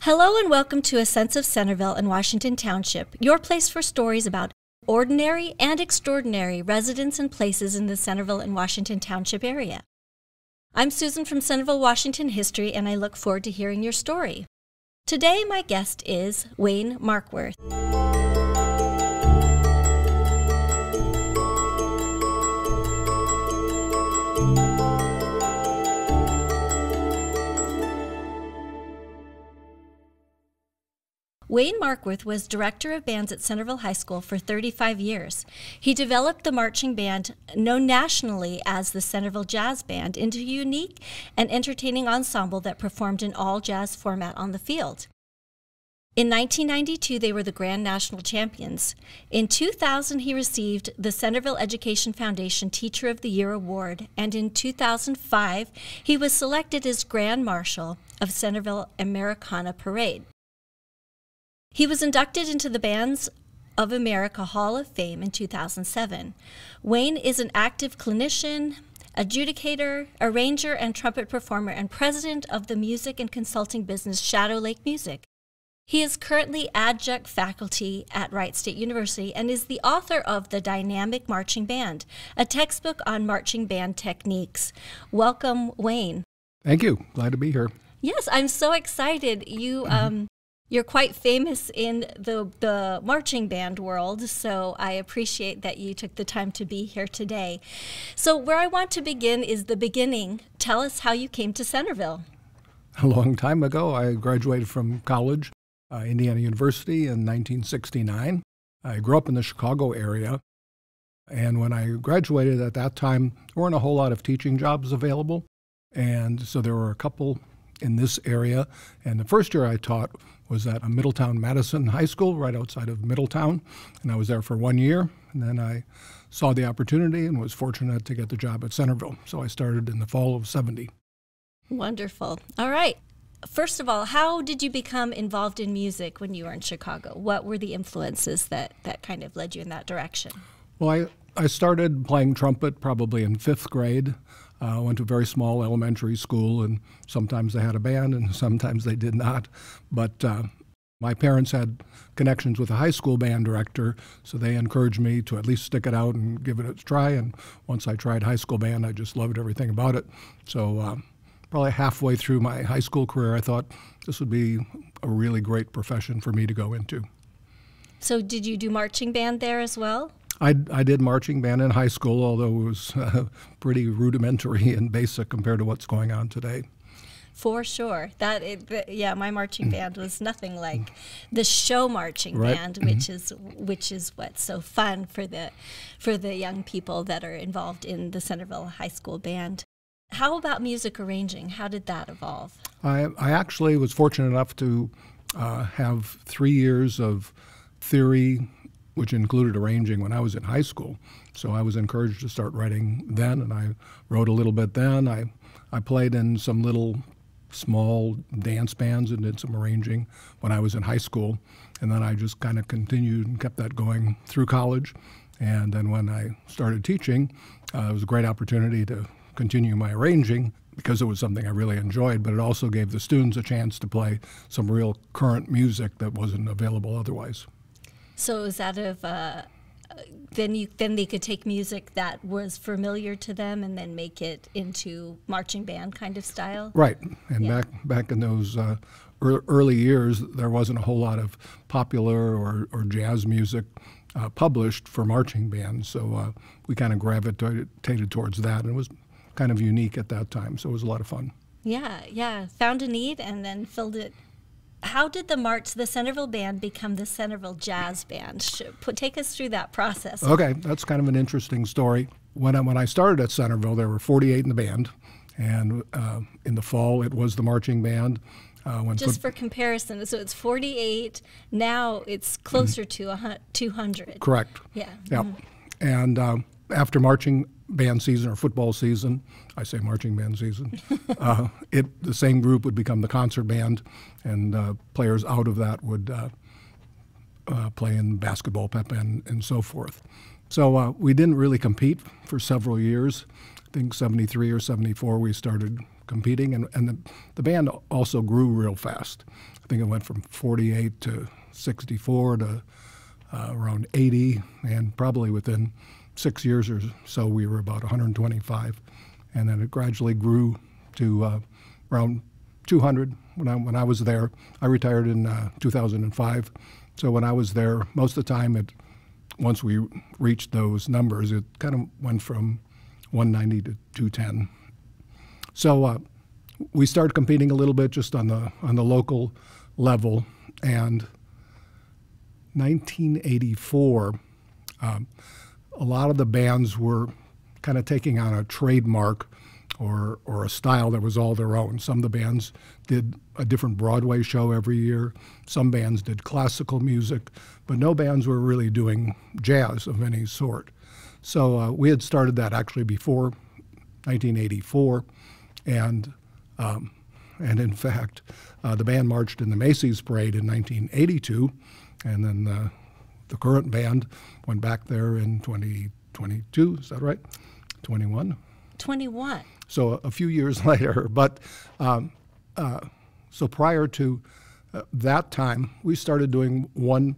Hello and welcome to A Sense of Centerville in Washington Township, your place for stories about ordinary and extraordinary residents and places in the Centerville and Washington Township area. I'm Susan from Centerville-Washington History, and I look forward to hearing your story. Today, my guest is Wayne Markworth. Wayne Markworth was director of bands at Centerville High School for 35 years. He developed the marching band, known nationally as the Centerville Jazz Band, into a unique and entertaining ensemble that performed in all jazz format on the field. In 1992, they were the Grand National Champions. In 2000, he received the Centerville Education Foundation Teacher of the Year Award, and in 2005, he was selected as Grand Marshal of Centerville Americana Parade. He was inducted into the Bands of America Hall of Fame in 2007. Wayne is an active clinician, adjudicator, arranger, and trumpet performer, and president of the music and consulting business Shadow Lake Music. He is currently adjunct faculty at Wright State University and is the author of The Dynamic Marching Band, a textbook on marching band techniques. Welcome, Wayne. Thank you. Glad to be here. Yes, I'm so excited. You're quite famous in the marching band world, so I appreciate that you took the time to be here today. So where I want to begin is the beginning. Tell us how you came to Centerville. A long time ago, I graduated from college, Indiana University, in 1969. I grew up in the Chicago area, and when I graduated at that time, there weren't a whole lot of teaching jobs available, and so there were a couple in this area. And the first year I taught was at a Middletown-Madison High School right outside of Middletown, and I was there for 1 year. And then I saw the opportunity and was fortunate to get the job at Centerville. So I started in the fall of '70. Wonderful. All right. First of all, how did you become involved in music when you were in Chicago? What were the influences that kind of led you in that direction? Well, I started playing trumpet probably in 5th grade. I went to a very small elementary school, and sometimes they had a band and sometimes they did not. But my parents had connections with a high school band director, so they encouraged me to at least stick it out and give it a try. And once I tried high school band, I just loved everything about it. So probably halfway through my high school career, I thought this would be a really great profession for me to go into. So did you do marching band there as well? I did marching band in high school, although it was pretty rudimentary and basic compared to what's going on today. For sure. Yeah, my marching band was nothing like the show marching band, which is what's so fun for the young people that are involved in the Centerville High School band. How about music arranging? How did that evolve? I actually was fortunate enough to have 3 years of theory, which included arranging when I was in high school. So I was encouraged to start writing then, and I wrote a little bit then. I played in some little small dance bands and did some arranging when I was in high school. And then I just kind of continued and kept that going through college. And then when I started teaching, it was a great opportunity to continue my arranging because it was something I really enjoyed, but it also gave the students a chance to play some real current music that wasn't available otherwise. So is that then they could take music that was familiar to them and then make it into marching band kind of style? Right. And yeah. back in those early years, there wasn't a whole lot of popular or jazz music published for marching bands. So we kind of gravitated towards that, and it was kind of unique at that time. So it was a lot of fun. Yeah. Found a need and then filled it. How did the Centerville Band become the Centerville Jazz Band? Take us through that process. Okay, that's kind of an interesting story. When I started at Centerville, there were 48 in the band, and in the fall it was the marching band. Just for comparison, so it's 48, now it's closer to 200. Correct. Yeah. And after marching band season or football season, I say marching band season, the same group would become the concert band, and players out of that would play in basketball, pep band, and so forth. So we didn't really compete for several years. I think 73 or 74 we started competing, and the band also grew real fast. I think it went from 48 to 64 to around 80, and probably within 6 years or so we were about 125, and then it gradually grew to around 200 when I was there. I retired in 2005, so when I was there, most of the time, once we reached those numbers, it kind of went from 190 to 210. So we started competing a little bit just on the local level, and 1984, a lot of the bands were kind of taking on a trademark or a style that was all their own. Some of the bands did a different Broadway show every year. Some bands did classical music, but no bands were really doing jazz of any sort. So we had started that actually before 1984, and in fact, the band marched in the Macy's Parade in 1982, and then the current band went back there in 2022. Is that right? 21. 21. So a few years later, but so prior to that time, we started doing one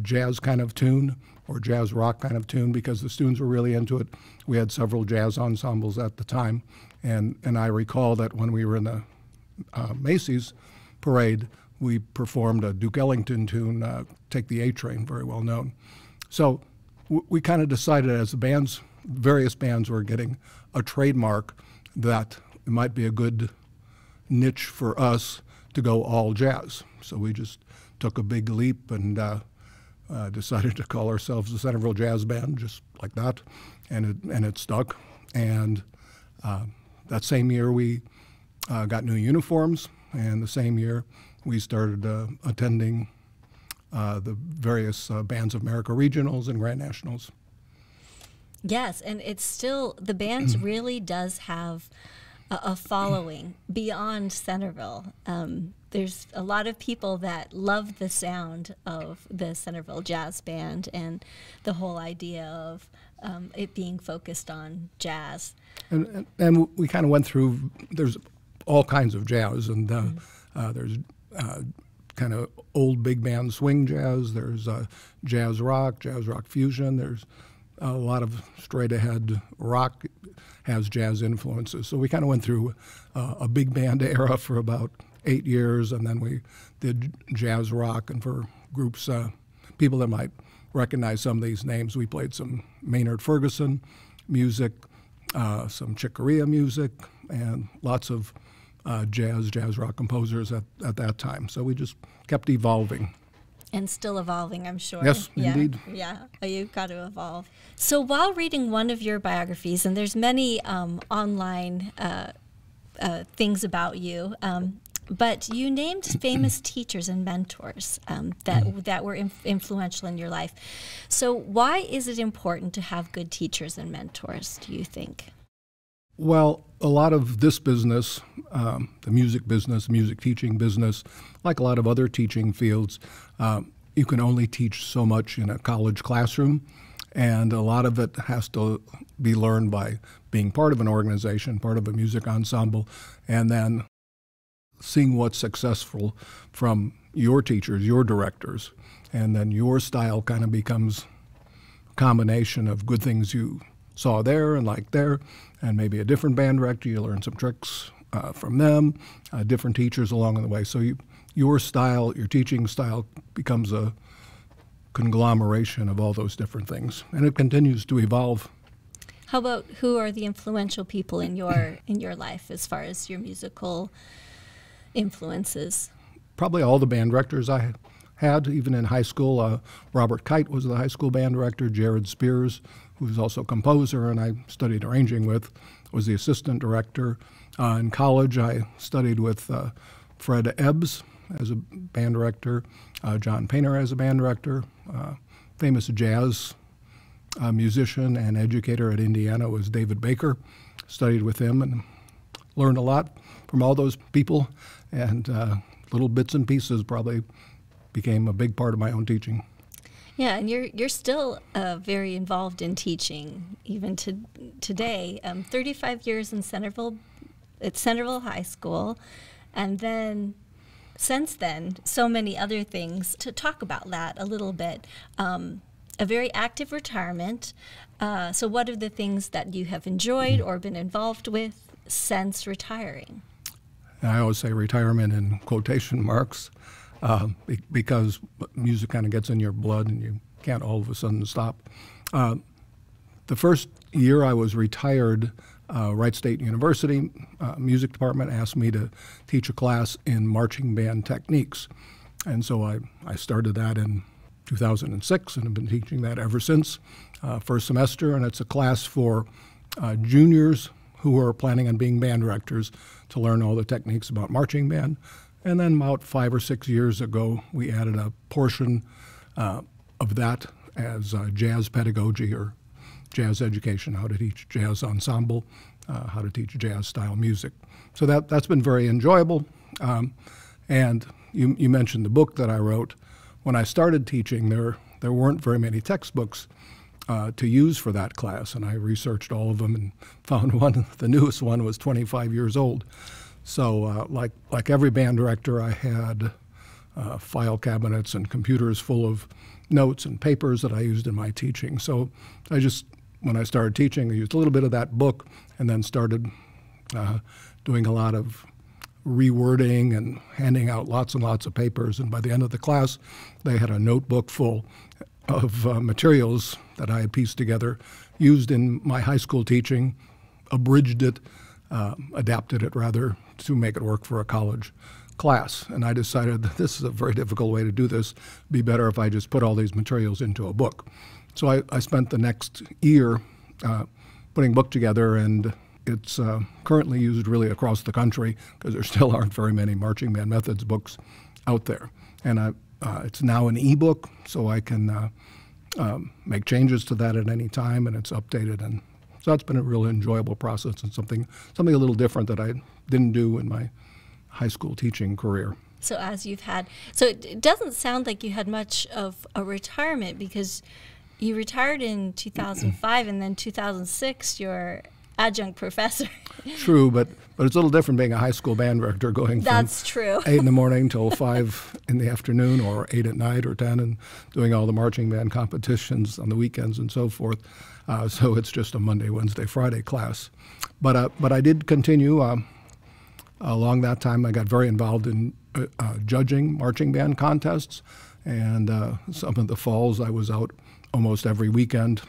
jazz kind of tune or jazz rock kind of tune because the students were really into it. We had several jazz ensembles at the time, and I recall that when we were in the Macy's Parade, we performed a Duke Ellington tune, Take the A Train, very well known. So we kind of decided as the various bands were getting a trademark that it might be a good niche for us to go all jazz. So we just took a big leap and decided to call ourselves the Centerville Jazz Band, just like that, and it stuck. And that same year we got new uniforms, and the same year we started attending the various Bands of America regionals and Grand Nationals. Yes, and it's still, the band really does have a following beyond Centerville. There's a lot of people that love the sound of the Centerville Jazz Band and the whole idea of it being focused on jazz. And we kind of went through, there's all kinds of jazz, and there's kind of old big band swing jazz, there's jazz rock fusion, there's a lot of straight-ahead rock has jazz influences. So we kind of went through a big band era for about 8 years, and then we did jazz rock. And for groups, people that might recognize some of these names, we played some Maynard Ferguson music, some Chick Corea music, and lots of jazz rock composers at that time. So we just kept evolving. And still evolving, I'm sure. Yes, yeah, indeed. Yeah, you've got to evolve. So while reading one of your biographies, and there's many online things about you, but you named famous teachers and mentors that were influential in your life. So why is it important to have good teachers and mentors, do you think? Well, a lot of this business, the music business, music teaching business, like a lot of other teaching fields, you can only teach so much in a college classroom, and a lot of it has to be learned by being part of an organization, part of a music ensemble, and then seeing what's successful from your teachers, your directors, and then your style kind of becomes a combination of good things you saw there and like there, and maybe a different band director, you learn some tricks from them, different teachers along the way. So your style, your teaching style becomes a conglomeration of all those different things, and it continues to evolve. How about who are the influential people in your life as far as your musical influences? Probably all the band directors I had, even in high school. Robert Kite was the high school band director. Jared Spears, who was also a composer and I studied arranging with, was the assistant director. In college, I studied with Fred Ebbs as a band director, John Painter as a band director, famous jazz musician and educator at Indiana was David Baker. Studied with him and learned a lot from all those people, and little bits and pieces probably became a big part of my own teaching. Yeah, and you're still very involved in teaching even today. 35 years in Centerville at Centerville High School, and then since then, so many other things. To talk about that a little bit. A very active retirement. So what are the things that you have enjoyed or been involved with since retiring? I always say retirement in quotation marks because music kind of gets in your blood and you can't all of a sudden stop. The first year I was retired, Wright State University music department asked me to teach a class in marching band techniques. And so I started that in 2006 and have been teaching that ever since, first semester. And it's a class for juniors who are planning on being band directors to learn all the techniques about marching band. And then about 5 or 6 years ago, we added a portion of that as jazz pedagogy or jazz education, how to teach jazz ensemble, how to teach jazz style music. So that's been very enjoyable. And you mentioned the book that I wrote. When I started teaching, there weren't very many textbooks to use for that class, and I researched all of them and found one. The newest one was 25 years old. So like every band director, I had file cabinets and computers full of notes and papers that I used in my teaching. So when I started teaching, I used a little bit of that book and then started doing a lot of rewording and handing out lots and lots of papers. And by the end of the class, they had a notebook full of materials that I had pieced together, used in my high school teaching, abridged it, adapted it rather, to make it work for a college class. And I decided that this is a very difficult way to do this. It'd be better if I just put all these materials into a book. So I spent the next year putting a book together, and it's currently used really across the country because there still aren't very many marching band methods books out there. And it's now an ebook, so I can make changes to that at any time, and it's updated. And so that's been a really enjoyable process and something a little different that I didn't do in my high school teaching career. So it doesn't sound like you had much of a retirement, because you retired in 2005 and then 2006 you're adjunct professor. True, but it's a little different being a high school band director, going from That's true. 8 in the morning till 5 in the afternoon, or 8 at night or 10, and doing all the marching band competitions on the weekends and so forth. So it's just a Monday, Wednesday, Friday class. But I did continue. Along that time, I got very involved in judging marching band contests, and some of the falls I was out almost every weekend.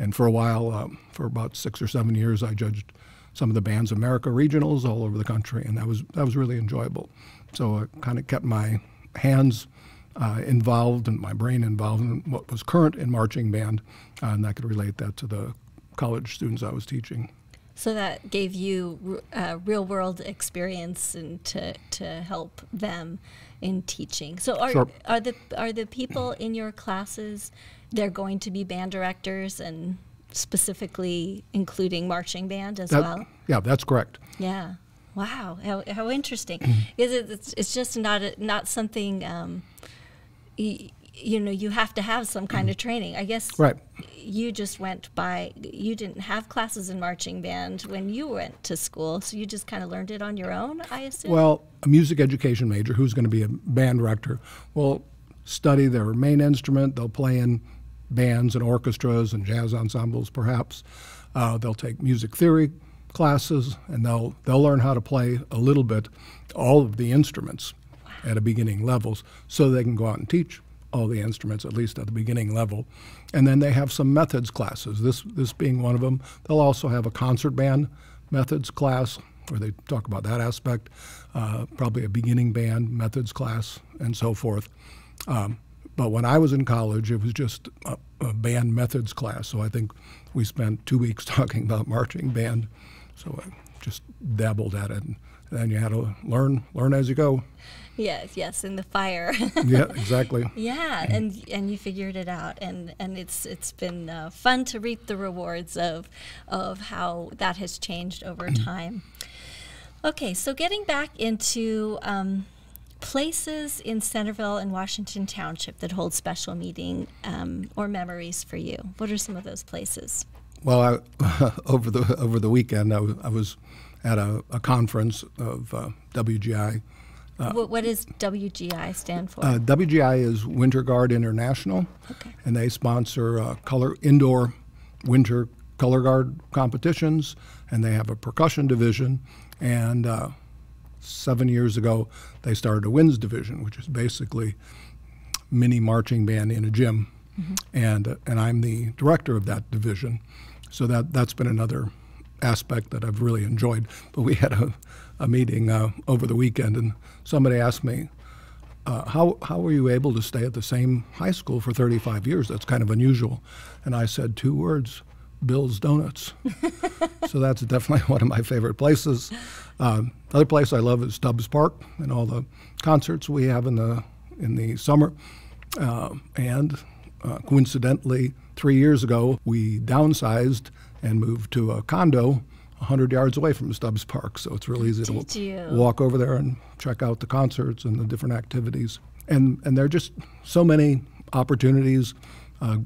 And for a while, for about 6 or 7 years, I judged some of the Bands of America regionals all over the country, and that was really enjoyable. So I kind of kept my hands involved and my brain involved in what was current in marching band, and I could relate that to the college students I was teaching. So that gave you real-world experience and to help them in teaching. So Sure. are the people in your classes, they're going to be band directors, and specifically including marching band as well? Yeah, that's correct. Yeah. Wow. How interesting. It's just not something you have to have some kind of training. I guess Right. you just you didn't have classes in marching band when you went to school, so you just kind of learned it on your own, I assume? Well, a music education major who's going to be a band director will study their main instrument. They'll play in bands and orchestras and jazz ensembles, perhaps. They'll take music theory classes, and they'll learn how to play a little bit all of the instruments at a beginning levels, so they can go out and teach all the instruments, at least at the beginning level. And then they have some methods classes, this being one of them. They'll also have a concert band methods class where they talk about that aspect, probably a beginning band methods class, and so forth. But when I was in college, it was just a band methods class. So I think we spent 2 weeks talking about marching band. So I just dabbled at it. And then you had to learn as you go. Yes, in the fire. Yeah, exactly. Yeah, and you figured it out, and it's been fun to reap the rewards of how that has changed over time. Okay, so getting back into places in Centerville and Washington Township that hold special meaning or memories for you. What are some of those places? Well, over the weekend, I was at a conference of WGI. What does WGI stand for? WGI is Winter Guard International, Okay. and they sponsor indoor winter color guard competitions, and they have a percussion division. And 7 years ago, they started a winds division, which is basically mini marching band in a gym. And I'm the director of that division, so that's been another aspect that I've really enjoyed. But we had a meeting over the weekend, and somebody asked me, how were you able to stay at the same high school for 35 years? That's kind of unusual. And I said 2 words: Bill's Donuts. So that's definitely one of my favorite places. Another place I love is Stubbs Park and all the concerts we have in the summer. Coincidentally, 3 years ago, we downsized and moved to a condo 100 yards away from Stubbs Park. So it's really easy to walk over there and check out the concerts and the different activities. And there are just so many opportunities,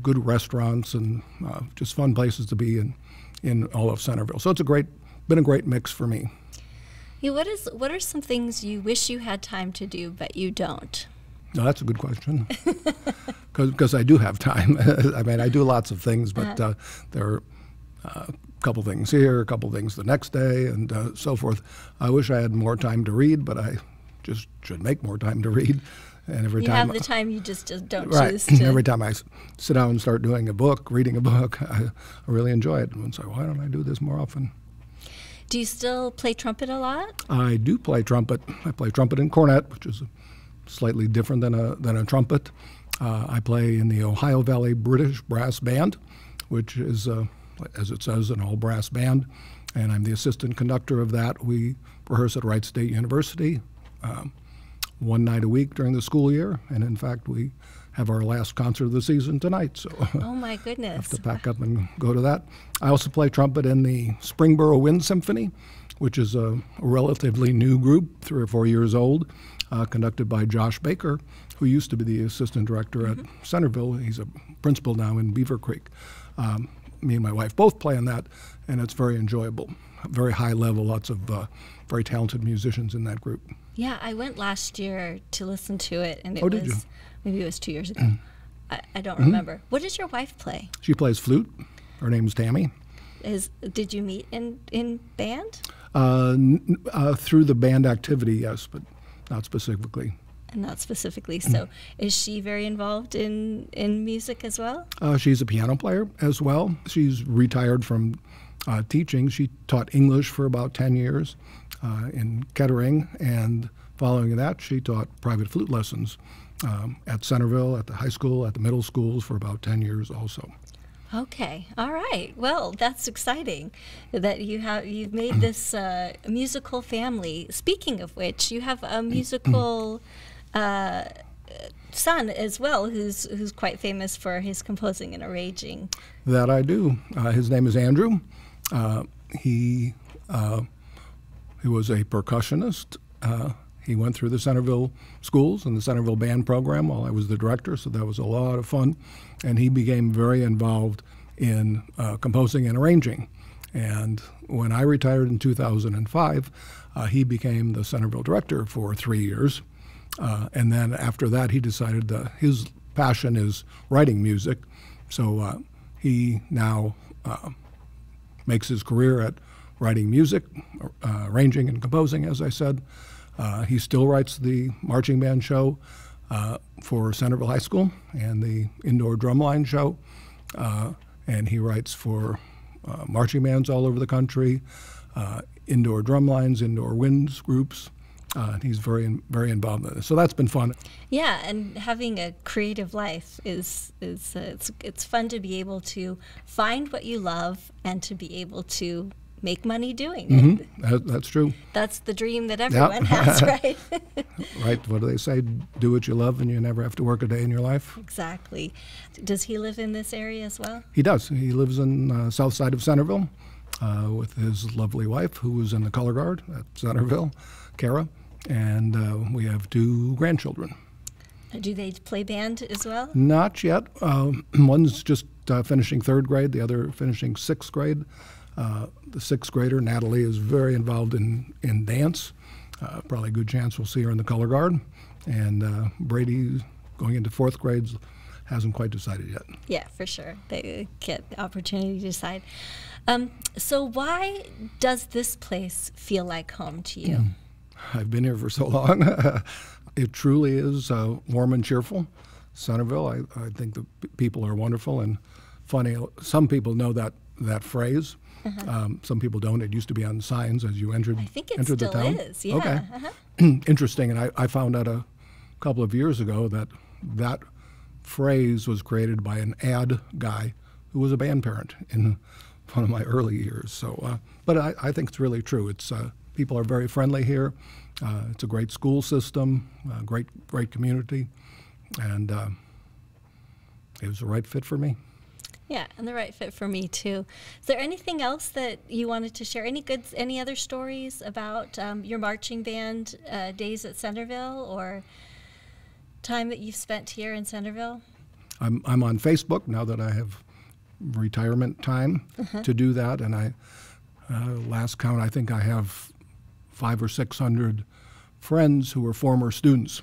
good restaurants, and just fun places to be in all of Centerville. So it's been a great mix for me. Yeah, what are some things you wish you had time to do but you don't? No, that's a good question, because I do have time. I mean, I do lots of things, but there are a couple things here, a couple things the next day, and so forth. I wish I had more time to read, but I just should make more time to read. And every time you have the time, you just don't right. choose to. Every time I sit down and start reading a book, I really enjoy it. And so why don't I do this more often? Do you still play trumpet a lot? I do play trumpet. I play trumpet and cornet, which is slightly different than a trumpet. I play in the Ohio Valley British Brass Band, which is, as it says, an all-brass band, and I'm the assistant conductor of that. We rehearse at Wright State University 1 night a week during the school year, and in fact, we have our last concert of the season tonight. So oh my goodness! I have to pack up and go to that. I also play trumpet in the Springboro Wind Symphony, which is a relatively new group, 3 or 4 years old. Conducted by Josh Baker, who used to be the assistant director at Centerville. He's a principal now in Beaver Creek. Me and my wife both play in that, and it's very enjoyable. Very high level, lots of very talented musicians in that group. Yeah, I went last year to listen to it, and did you? Maybe it was 2 years ago. I don't remember. What does your wife play? She plays flute. Her name's Tammy. Did you meet in band? Through the band activity, yes, but not specifically. Not specifically. So is she very involved in music as well? She's a piano player as well. She's retired from teaching. She taught English for about 10 years in Kettering, and following that, she taught private flute lessons at Centerville, at the high school, at the middle schools for about 10 years also. Okay, all right. Well, that's exciting that you've made this musical family. Speaking of which, you have a musical son as well, who's quite famous for his composing and arranging. That I do. His name is Andrew. He was a percussionist. He went through the Centerville schools and the Centerville Band program while I was the director, so that was a lot of fun. And he became very involved in composing and arranging. And when I retired in 2005, he became the Centerville director for 3 years. And then after that, he decided that his passion is writing music. So he now makes his career at writing music, arranging and composing, as I said. He still writes the marching band show for Centerville High School and the indoor drumline show. And he writes for marching bands all over the country, indoor drumlines, indoor winds groups. He's very, very involved in this. So that's been fun. Yeah, and having a creative life it's fun to be able to find what you love and to be able to make money doing it. That's true. That's the dream that everyone has, right? Right. What do they say? Do what you love and you never have to work a day in your life. Exactly. Does he live in this area as well? He does. He lives in south side of Centerville with his lovely wife, who was in the color guard at Centerville, Kara, and we have 2 grandchildren. Do they play band as well? Not yet. One's just finishing 3rd grade, the other finishing 6th grade. The sixth grader, Natalie, is very involved in dance. Probably a good chance we'll see her in the color guard. And Brady, going into fourth grade, hasn't quite decided yet. Yeah, for sure. They get the opportunity to decide. So why does this place feel like home to you? I've been here for so long. It truly is warm and cheerful. Centerville, I think the people are wonderful and funny. Some people know that phrase. Some people don't. It used to be on signs as you entered the town. I think it still is, yeah. Okay. Interesting. And I found out a couple of years ago that phrase was created by an ad guy who was a band parent in one of my early years. So, but I think it's really true. It's people are very friendly here. It's a great school system, great community, and it was the right fit for me. Yeah, and the right fit for me too. Is there anything else that you wanted to share? Any other stories about your marching band days at Centerville or time that you've spent here in Centerville? I'm on Facebook now that I have retirement time to do that, and I last count I think I have 500 or 600 friends who were former students.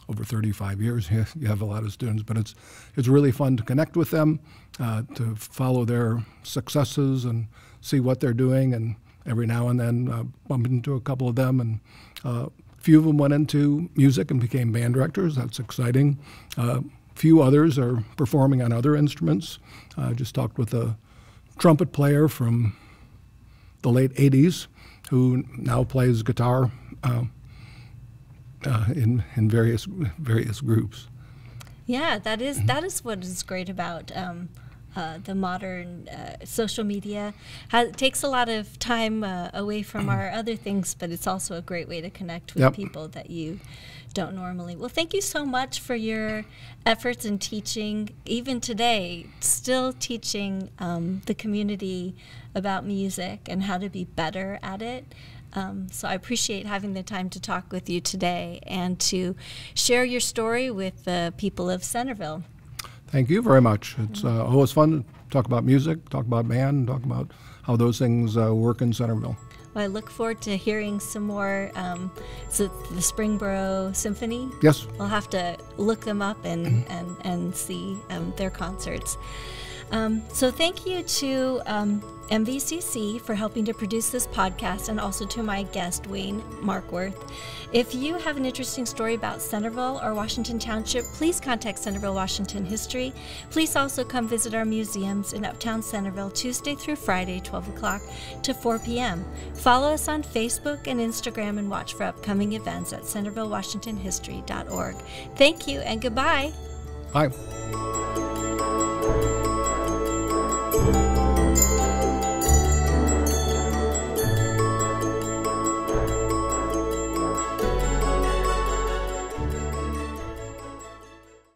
Over 35 years, you have a lot of students, but it's really fun to connect with them, to follow their successes and see what they're doing, and every now and then bump into a couple of them, and a few of them went into music and became band directors. That's exciting. Few others are performing on other instruments. I just talked with a trumpet player from the late 80s who now plays guitar in various groups. Yeah, that is what is great about the modern social media. It takes a lot of time away from our other things, but it's also a great way to connect with people that you don't normally. Well, thank you so much for your efforts in teaching, even today, still teaching the community about music and how to be better at it. So I appreciate having the time to talk with you today and to share your story with the people of Centerville. Thank you very much. It's always fun to talk about music, talk about band, talk about how those things work in Centerville. Well, I look forward to hearing some more. So the Springboro Symphony? Yes. I'll have to look them up and see their concerts. So thank you to MVCC for helping to produce this podcast, and also to my guest, Wayne Markworth. If you have an interesting story about Centerville or Washington Township, please contact Centerville-Washington History. Please also come visit our museums in Uptown Centerville Tuesday through Friday, 12 o'clock to 4 p.m. Follow us on Facebook and Instagram and watch for upcoming events at CentervilleWashingtonHistory.org. Thank you and goodbye. Bye.